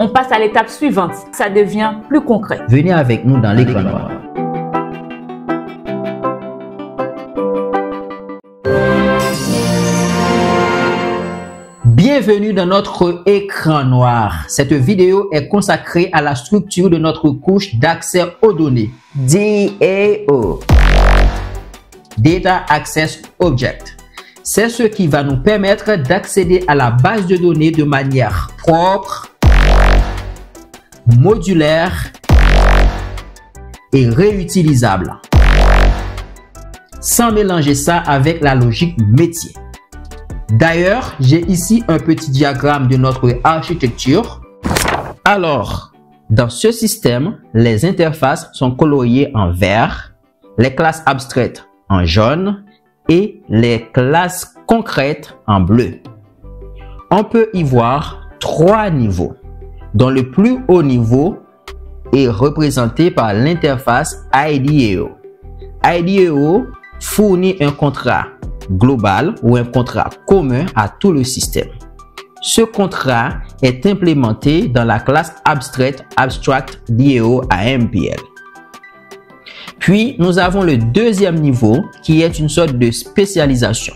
on passe à l'étape suivante. Ça devient plus concret. Venez avec nous dans l'écran noir. Bienvenue dans notre écran noir. Cette vidéo est consacrée à la structure de notre couche d'accès aux données, DAO, Data Access Object. C'est ce qui va nous permettre d'accéder à la base de données de manière propre, modulaire et réutilisable, sans mélanger ça avec la logique métier. D'ailleurs, j'ai ici un petit diagramme de notre architecture. Alors, dans ce système, les interfaces sont coloriées en vert, les classes abstraites en jaune et les classes concrètes en bleu. On peut y voir 3 niveaux, dont le plus haut niveau est représenté par l'interface IDAO. IDAO fournit un contrat global ou un contrat commun à tout le système. Ce contrat est implémenté dans la classe abstraite Abstract DAO AMPL. Puis, nous avons le deuxième niveau qui est une sorte de spécialisation.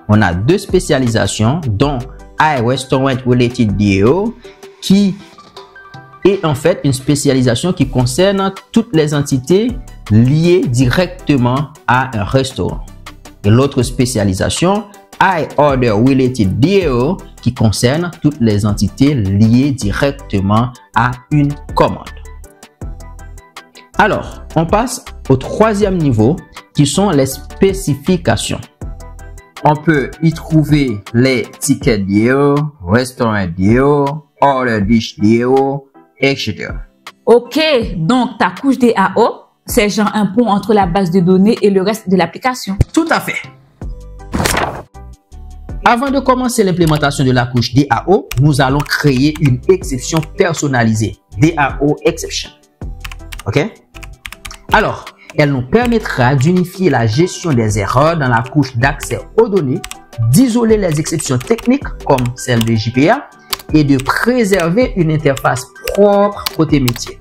On a 2 spécialisations, dont iRestaurant Related DAO, qui est en fait une spécialisation qui concerne toutes les entités liées directement à un restaurant. Et l'autre spécialisation, iOrder Related DAO, qui concerne toutes les entités liées directement à une commande. Alors, on passe au 3e niveau, qui sont les spécifications. On peut y trouver les tickets DAO, restaurant DAO, order dish DAO, etc. Ok, donc ta couche DAO, c'est genre un pont entre la base de données et le reste de l'application. Tout à fait. Avant de commencer l'implémentation de la couche DAO, nous allons créer une exception personnalisée, DAO Exception. Ok? Alors, elle nous permettra d'unifier la gestion des erreurs dans la couche d'accès aux données, d'isoler les exceptions techniques comme celle de JPA et de préserver une interface propre côté métier.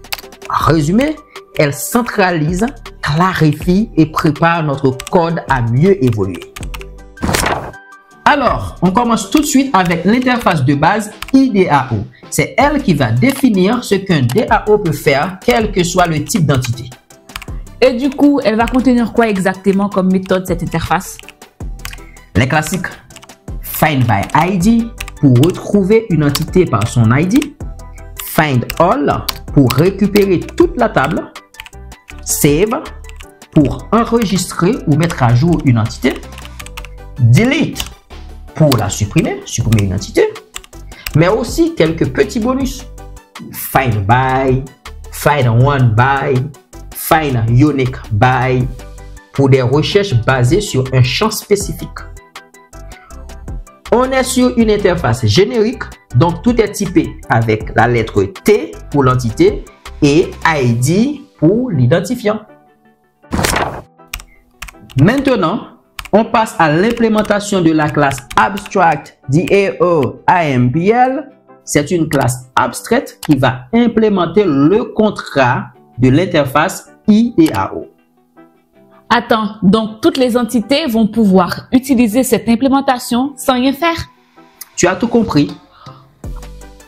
En résumé, elle centralise, clarifie et prépare notre code à mieux évoluer. Alors, on commence tout de suite avec l'interface de base IDAO. C'est elle qui va définir ce qu'un DAO peut faire, quel que soit le type d'entité. Et du coup, elle va contenir quoi exactement comme méthode cette interface? Les classiques Find by ID pour retrouver une entité par son ID, Find All pour récupérer toute la table, Save pour enregistrer ou mettre à jour une entité, Delete pour la supprimer une entité, mais aussi quelques petits bonus, Find By, Find One By, Find Unique By pour des recherches basées sur un champ spécifique. On est sur une interface générique, donc tout est typé avec la lettre T pour l'entité et ID pour l'identifiant. Maintenant, on passe à l'implémentation de la classe Abstract DAO AMPL. C'est une classe abstraite qui va implémenter le contrat de l'interface IDAO. Attends, donc toutes les entités vont pouvoir utiliser cette implémentation sans rien faire? Tu as tout compris.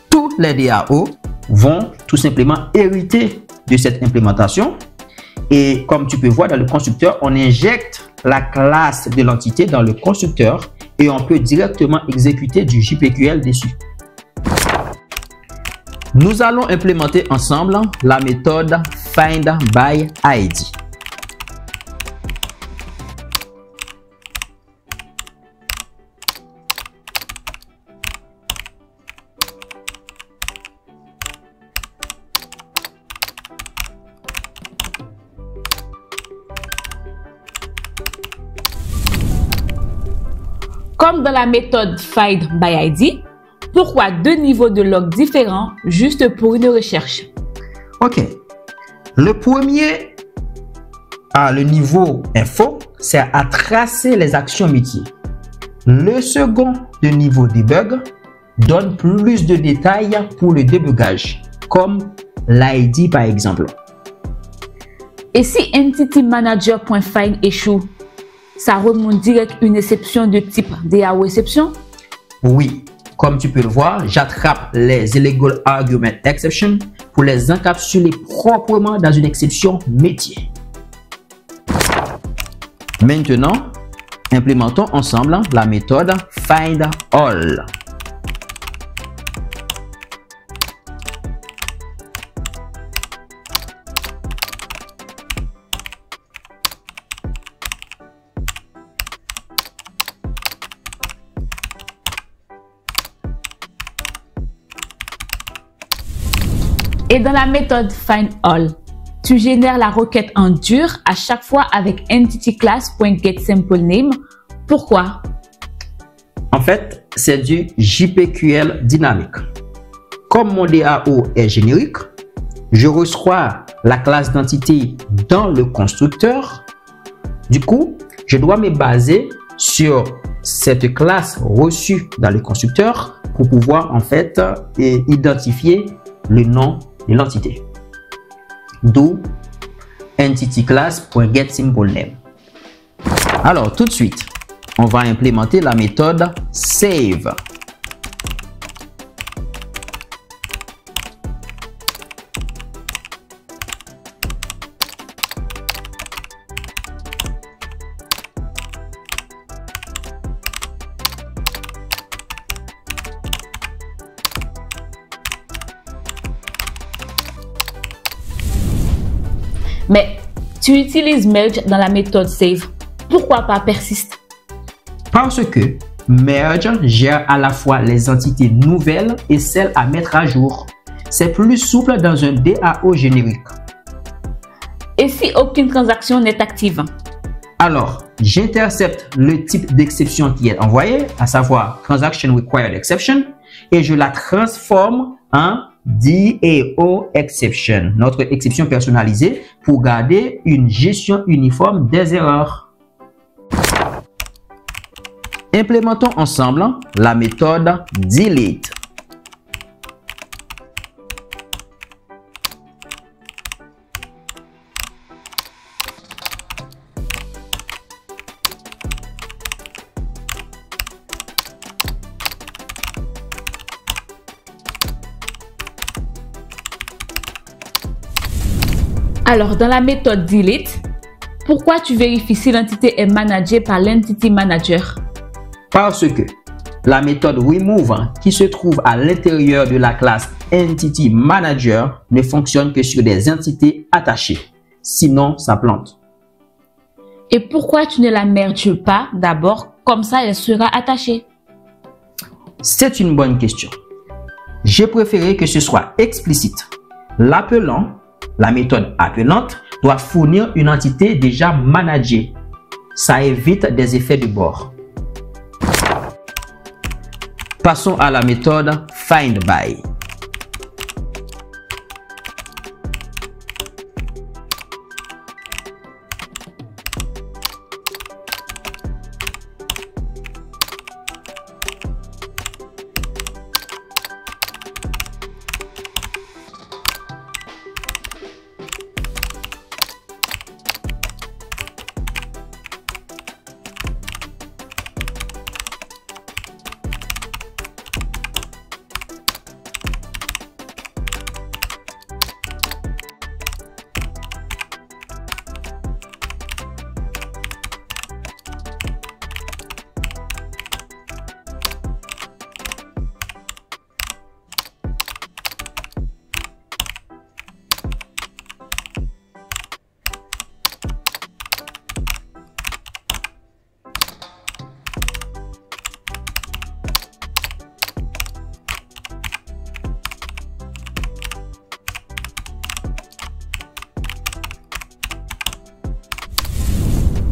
Tous les DAO vont tout simplement hériter de cette implémentation. Et comme tu peux voir dans le constructeur, on injecte la classe de l'entité dans le constructeur et on peut directement exécuter du JPQL dessus. Nous allons implémenter ensemble la méthode Find by ID. Comme dans la méthode Find by ID, pourquoi 2 niveaux de log différents juste pour une recherche? Ok. Le premier, le niveau info, c'est à tracer les actions métiers. Le second, le niveau debug, donne plus de détails pour le débugage, comme l'ID par exemple. Et si EntityManager.find échoue, ça remonte direct une exception de type DAO exception? Oui, comme tu peux le voir, j'attrape les Illegal Argument Exception pour les encapsuler proprement dans une exception métier. Maintenant, implémentons ensemble la méthode FindAll. Et dans la méthode FindAll, tu génères la requête en dur à chaque fois avec entityClass.getSampleName. Pourquoi? En fait, c'est du JPQL dynamique. Comme mon DAO est générique, je reçois la classe d'entité dans le constructeur. Du coup, je dois me baser sur cette classe reçue dans le constructeur pour pouvoir en fait identifier le nom de l'entité. D'où entityClass.getSimpleName. Alors, tout de suite, on va implémenter la méthode save. Mais tu utilises merge dans la méthode save. Pourquoi pas persist? Parce que merge gère à la fois les entités nouvelles et celles à mettre à jour. C'est plus souple dans un DAO générique. Et si aucune transaction n'est active? Alors, j'intercepte le type d'exception qui est envoyé, à savoir Transaction Required Exception, et je la transforme en DAO Exception, notre exception personnalisée pour garder une gestion uniforme des erreurs. Implémentons ensemble la méthode delete. Alors, dans la méthode delete, pourquoi tu vérifies si l'entité est managée par l'entity manager? Parce que la méthode remove qui se trouve à l'intérieur de la classe entity manager ne fonctionne que sur des entités attachées. Sinon, ça plante. Et pourquoi tu ne la merges pas d'abord, comme ça elle sera attachée? C'est une bonne question. J'ai préféré que ce soit explicite. L'appelant, la méthode appelante, doit fournir une entité déjà managée. Ça évite des effets de bord. Passons à la méthode findBy.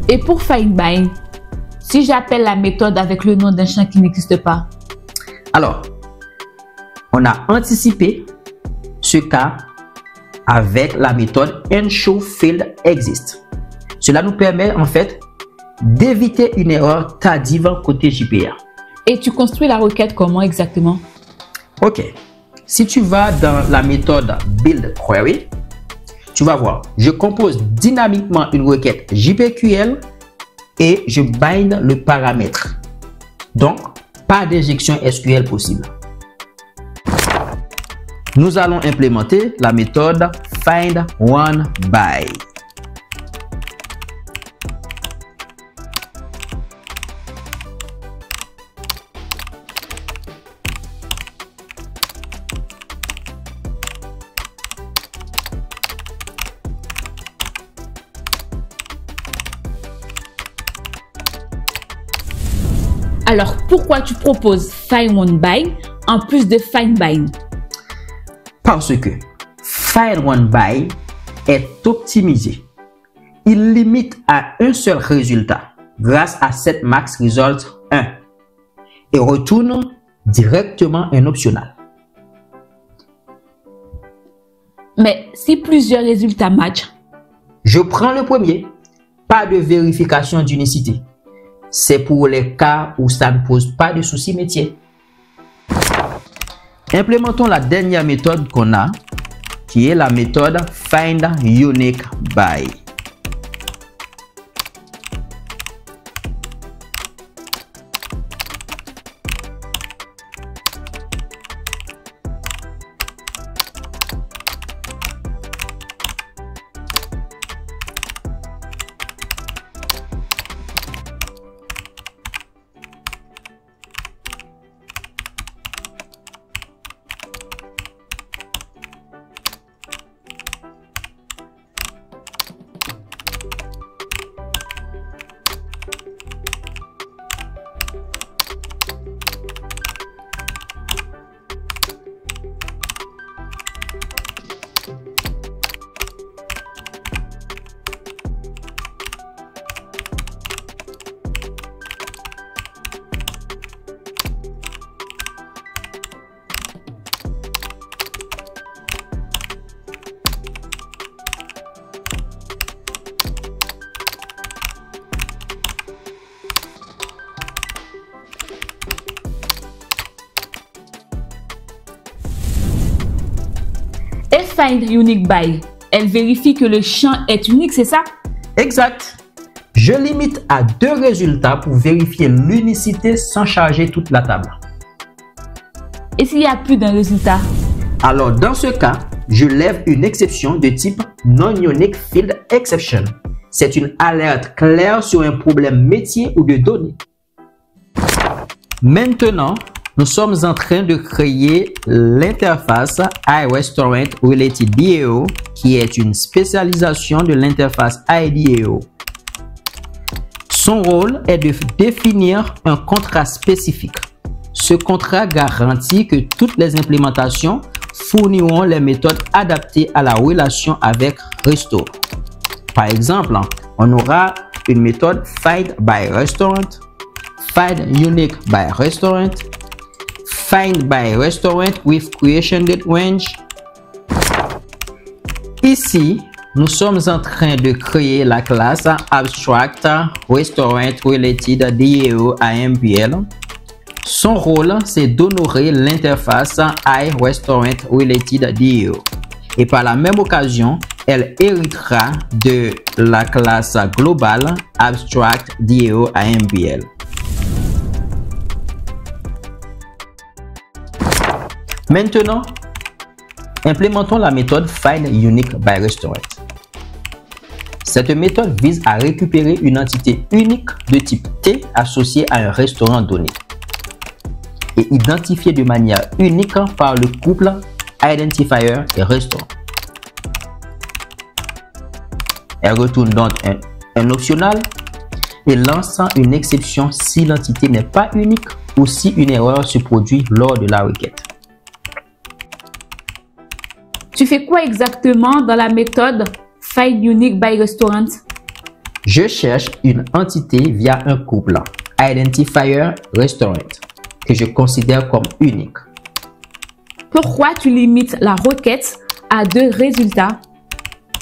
Et pour findBy, si j'appelle la méthode avec le nom d'un champ qui n'existe pas? Alors, on a anticipé ce cas avec la méthode enshowFieldExist. Cela nous permet en fait d'éviter une erreur tardive côté JPA. Et tu construis la requête comment exactement? Ok, si tu vas dans la méthode Build Query, tu vas voir, je compose dynamiquement une requête JPQL et je bind le paramètre. Donc, pas d'injection SQL possible. Nous allons implémenter la méthode FindOneBy. Alors, pourquoi tu proposes FindOneBy en plus de FindBind? Parce que FindOneBy est optimisé. Il limite à un seul résultat grâce à setMaxResult1 et retourne directement un optional. Mais si plusieurs résultats matchent, je prends le premier. Pas de vérification d'unicité. C'est pour les cas où ça ne pose pas de souci métier. Implémentons la dernière méthode qu'on a, qui est la méthode FindUniqueBy. Et FindUniqueBy, elle vérifie que le champ est unique, c'est ça? Exact. Je limite à 2 résultats pour vérifier l'unicité sans charger toute la table. Et s'il y a plus d'un résultat? Alors dans ce cas, je lève une exception de type Non-Unique Field Exception. C'est une alerte claire sur un problème métier ou de données. Maintenant, nous sommes en train de créer l'interface iRestaurant Related DAO, qui est une spécialisation de l'interface IDAO. Son rôle est de définir un contrat spécifique. Ce contrat garantit que toutes les implémentations fourniront les méthodes adaptées à la relation avec Restore. Par exemple, on aura une méthode FindByRestaurant, FindUniqueByRestaurant, FindByRestaurant with Creation Date Range. Ici, nous sommes en train de créer la classe Abstract Restaurant Related DAO AMPL. Son rôle, c'est d'honorer l'interface iRestaurant Related DAO. Et par la même occasion, elle héritera de la classe globale Abstract DAO AMPL. Maintenant, implémentons la méthode FindUniqueByRestaurant. Cette méthode vise à récupérer une entité unique de type T associée à un restaurant donné et identifiée de manière unique par le couple identifier et restaurant. Elle retourne donc un optional et lance une exception si l'entité n'est pas unique ou si une erreur se produit lors de la requête. Tu fais quoi exactement dans la méthode FindUniqueByRestaurant? Je cherche une entité via un couple identifier restaurant que je considère comme unique. Pourquoi tu limites la requête à 2 résultats?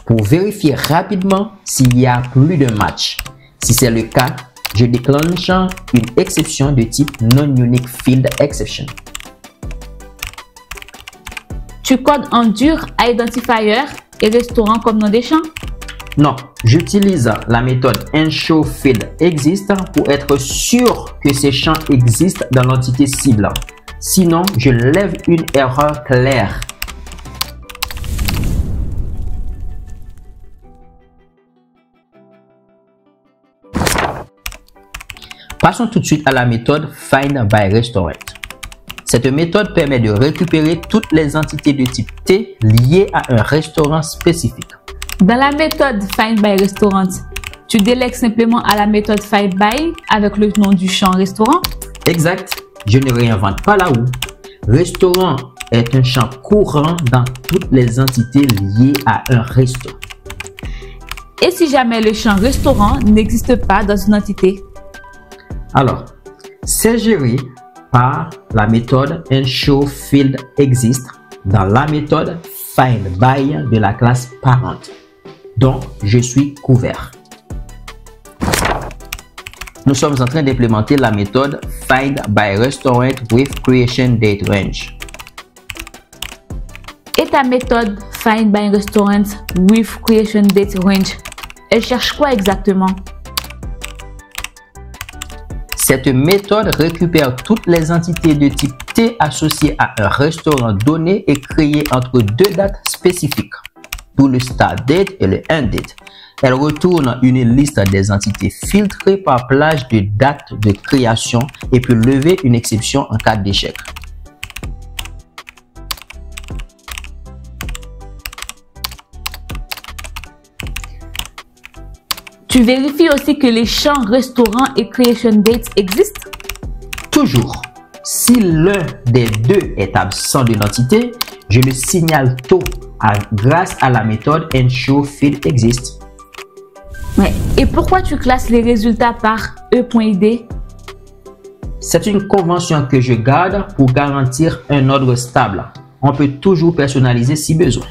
Pour vérifier rapidement s'il y a plus de match. Si c'est le cas, je déclenche une exception de type Non-Unique Field Exception. Tu codes en dur identifier et restaurant comme nom des champs? Non, j'utilise la méthode enshowFieldExist pour être sûr que ces champs existent dans l'entité cible. Sinon, je lève une erreur claire. Passons tout de suite à la méthode FindByRestaurant. Cette méthode permet de récupérer toutes les entités de type T liées à un restaurant spécifique. Dans la méthode FindByRestaurant, tu délègues simplement à la méthode FindBy avec le nom du champ restaurant? Exact, je ne réinvente pas la roue. Restaurant est un champ courant dans toutes les entités liées à un restaurant. Et si jamais le champ restaurant n'existe pas dans une entité? Alors, c'est géré par la méthode enshowFieldExist dans la méthode FindBy de la classe parent. Donc, je suis couvert. Nous sommes en train d'implémenter la méthode FindByRestaurant with CreationDateRange. Et ta méthode FindByRestaurant with CreationDateRange, elle cherche quoi exactement? Cette méthode récupère toutes les entités de type T associées à un restaurant donné et créé entre deux dates spécifiques, d'où le start date et le end date. Elle retourne une liste des entités filtrées par plage de date de création et peut lever une exception en cas d'échec. Tu vérifies aussi que les champs restaurant et creation date existent? Toujours. Si l'un des deux est absent d'une entité, je le signale tôt grâce à la méthode enshowFieldExist. Et pourquoi tu classes les résultats par e.id? C'est une convention que je garde pour garantir un ordre stable. On peut toujours personnaliser si besoin.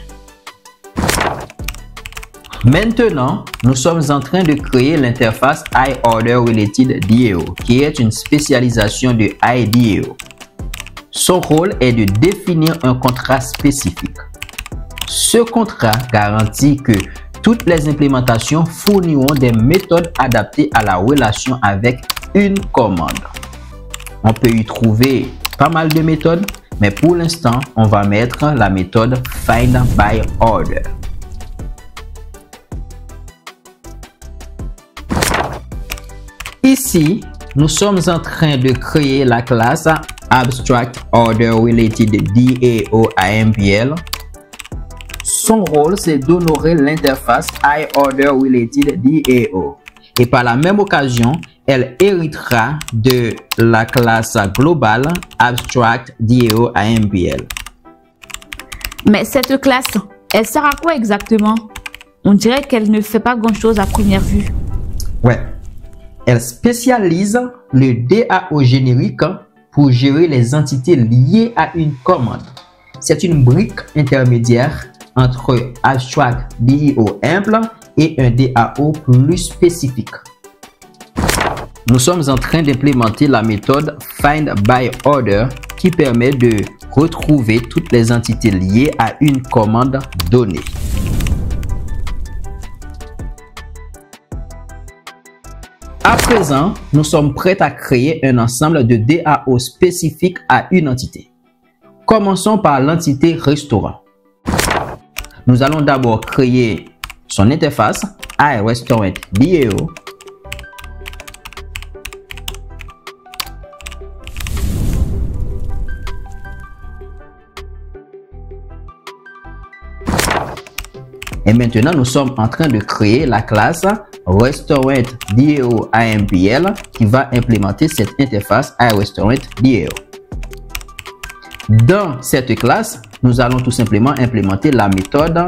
Maintenant, nous sommes en train de créer l'interface iOrderRelatedDAO, qui est une spécialisation de iDAO. Son rôle est de définir un contrat spécifique. Ce contrat garantit que toutes les implémentations fourniront des méthodes adaptées à la relation avec une commande. On peut y trouver pas mal de méthodes, mais pour l'instant, on va mettre la méthode FindByOrder. Ici, nous sommes en train de créer la classe AbstractOrderRelatedDAO-AMPL. Son rôle, c'est d'honorer l'interface iOrderRelatedDAO. Et par la même occasion, elle héritera de la classe globale AbstractDAO-AMPL. Mais cette classe, elle sert à quoi exactement? On dirait qu'elle ne fait pas grand-chose à première vue. Ouais. Elle spécialise le DAO générique pour gérer les entités liées à une commande. C'est une brique intermédiaire entre AbstractDAO-AMPL et un DAO plus spécifique. Nous sommes en train d'implémenter la méthode FindByOrder qui permet de retrouver toutes les entités liées à une commande donnée. À présent, nous sommes prêts à créer un ensemble de DAO spécifiques à une entité. Commençons par l'entité restaurant. Nous allons d'abord créer son interface iRestaurantDAO. Et maintenant, nous sommes en train de créer la classe RestaurantDAO-AMPL qui va implémenter cette interface iRestaurantDAO. Dans cette classe, nous allons tout simplement implémenter la méthode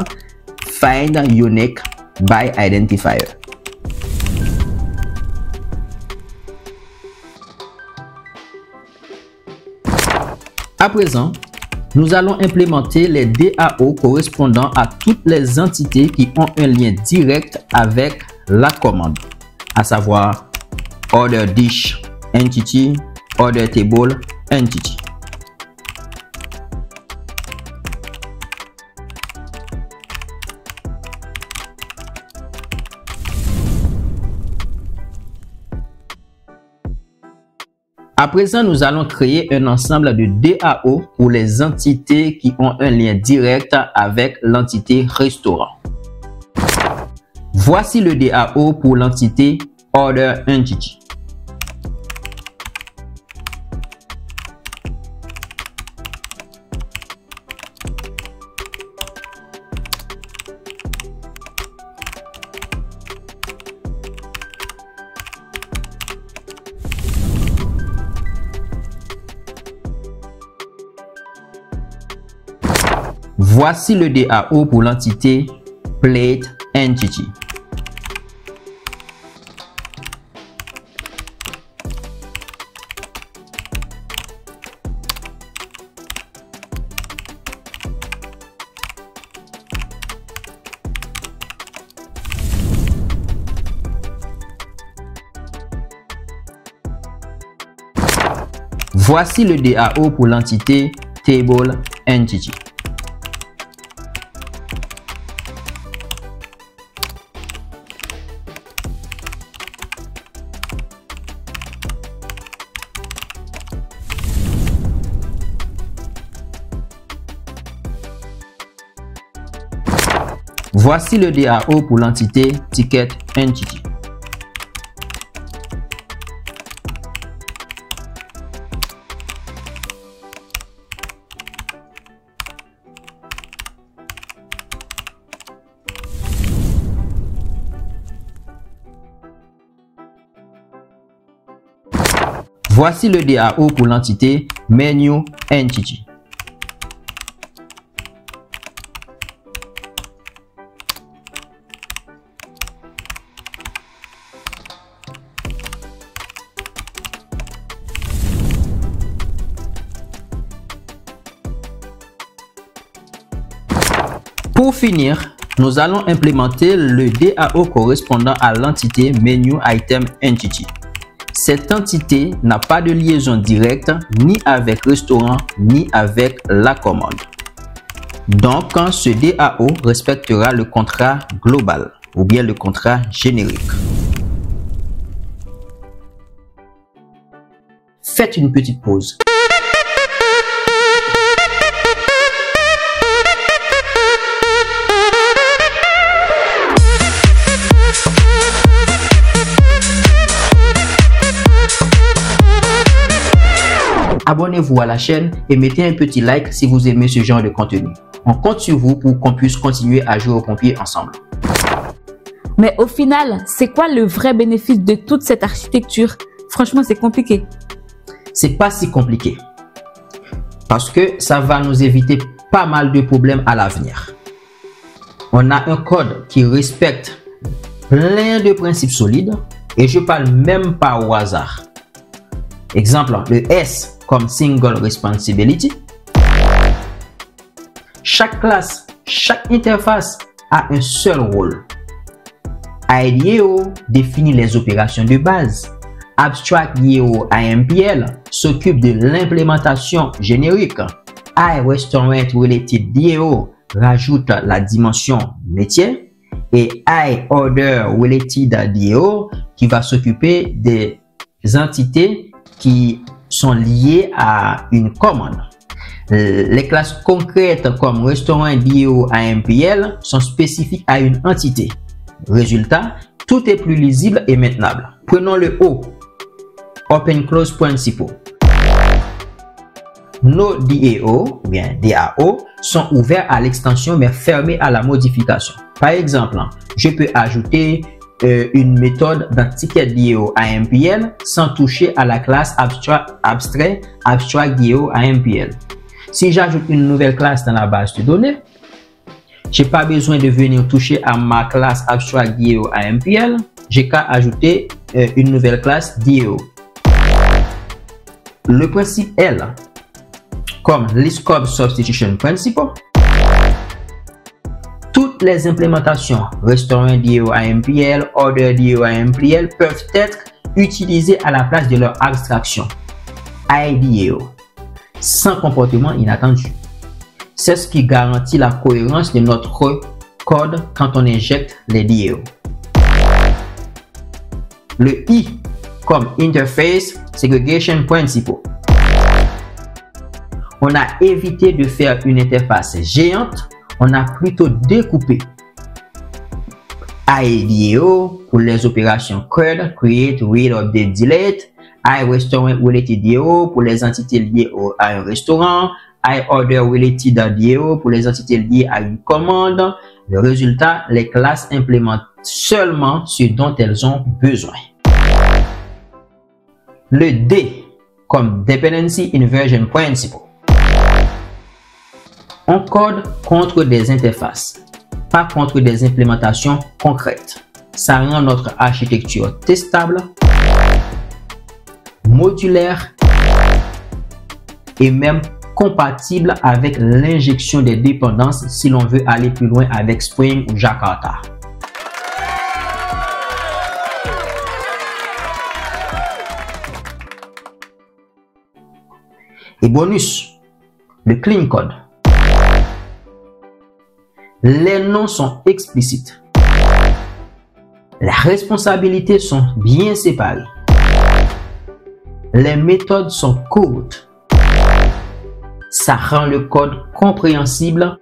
FindUniqueByIdentifier. À présent, nous allons implémenter les DAO correspondant à toutes les entités qui ont un lien direct avec la commande, à savoir OrderDish Entity, OrderTable Entity. À présent, nous allons créer un ensemble de DAO pour les entités qui ont un lien direct avec l'entité restaurant. Voici le DAO pour l'entité Order Entity. Voici le DAO pour l'entité Plate Entity. Voici le DAO pour l'entité Table Entity. Voici le DAO pour l'entité Ticket Entity. Voici le DAO pour l'entité Menu Entity. Pour finir, nous allons implémenter le DAO correspondant à l'entité Menu Item Entity. Cette entité n'a pas de liaison directe ni avec restaurant ni avec la commande. Donc, ce DAO respectera le contrat global ou bien le contrat générique. Faites une petite pause. Abonnez-vous à la chaîne et mettez un petit like si vous aimez ce genre de contenu. On compte sur vous pour qu'on puisse continuer à jouer au pompier ensemble. Mais au final, c'est quoi le vrai bénéfice de toute cette architecture? Franchement, c'est compliqué. C'est pas si compliqué. Parce que ça va nous éviter pas mal de problèmes à l'avenir. On a un code qui respecte plein de principes solides et je parle même pas au hasard. Exemple, le S comme Single Responsibility. Chaque classe, chaque interface a un seul rôle. IDEO définit les opérations de base. Abstract.io IMPL s'occupe de l'implémentation générique. iRestaurant Related DAO rajoute la dimension métier. Et iOrder Related DAO qui va s'occuper des entités qui sont liées à une commande. Les classes concrètes comme restaurant DAO IMPL sont spécifiques à une entité. Résultat, tout est plus lisible et maintenable. Prenons le O, Open Close Principle. Nos DAO, ou bien DAO, sont ouverts à l'extension mais fermés à la modification. Par exemple, je peux ajouter une méthode dans Ticket DAO IMPL sans toucher à la classe abstrait DAO IMPL. Si j'ajoute une nouvelle classe dans la base de données, j'ai pas besoin de venir toucher à ma classe abstract DAO IMPL. J'ai qu'à ajouter une nouvelle classe DAO. Le principe L, comme l'Scope Substitution Principle, toutes les implémentations Restaurant DAO IMPL, Order DAO IMPL peuvent être utilisées à la place de leur abstraction IDAO, sans comportement inattendu. C'est ce qui garantit la cohérence de notre code quand on injecte les DAO. Le I comme Interface Segregation Principle. On a évité de faire une interface géante, on a plutôt découpé IDEO pour les opérations CRUD, Create, Read, Update, Delete, iRestaurant Related DAO pour les entités liées à un restaurant, iOrder Related DAO pour les entités liées à une commande. Le résultat, les classes implémentent seulement ce dont elles ont besoin. Le D comme Dependency Inversion Principle. On code contre des interfaces, pas contre des implémentations concrètes. Ça rend notre architecture testable, modulaire et même compatible avec l'injection des dépendances si l'on veut aller plus loin avec Spring ou Jakarta. Et bonus, le clean code. Les noms sont explicites. Les responsabilités sont bien séparées. Les méthodes sont courtes. Ça rend le code compréhensible.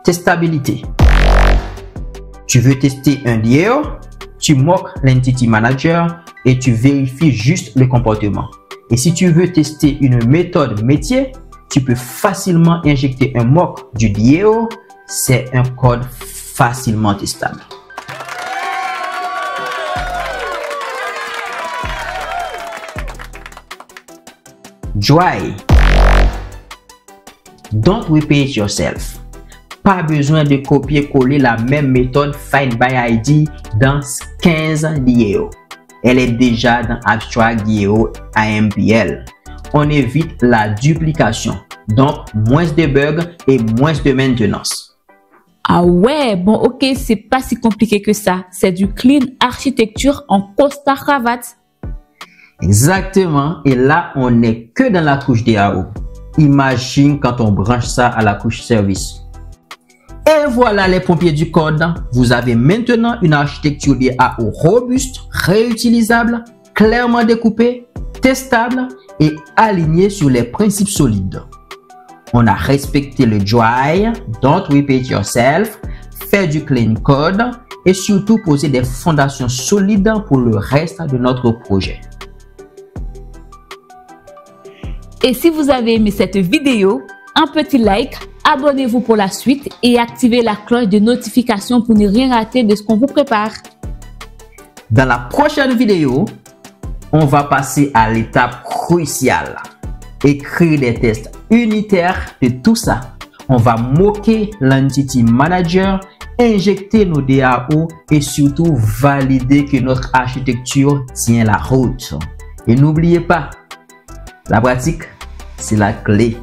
Testabilité. Tu veux tester un DAO, tu moques l'Entity Manager et tu vérifies juste le comportement. Et si tu veux tester une méthode métier, tu peux facilement injecter un mock du DAO. C'est un code facilement testable. Dry. Don't repeat yourself. Pas besoin de copier-coller la même méthode Find by ID dans 15 DAO. Elle est déjà dans Abstract DAO AMPL. On évite la duplication, donc moins de bugs et moins de maintenance. Ah ouais, bon ok, c'est pas si compliqué que ça. C'est du clean architecture en costard-cravate. Exactement, et là on n'est que dans la couche DAO. Imagine quand on branche ça à la couche service. Et voilà les pompiers du code. Vous avez maintenant une architecture DAO robuste, réutilisable, clairement découpée, testable et alignée sur les principes solides. On a respecté le dry, don't repeat yourself, fait du clean code et surtout posé des fondations solides pour le reste de notre projet. Et si vous avez aimé cette vidéo, un petit like, abonnez-vous pour la suite et activez la cloche de notification pour ne rien rater de ce qu'on vous prépare. Dans la prochaine vidéo, on va passer à l'étape cruciale. Écrire des tests unitaires de tout ça. On va moquer l'Entity Manager, injecter nos DAO et surtout valider que notre architecture tient la route. Et n'oubliez pas, la pratique, c'est la clé.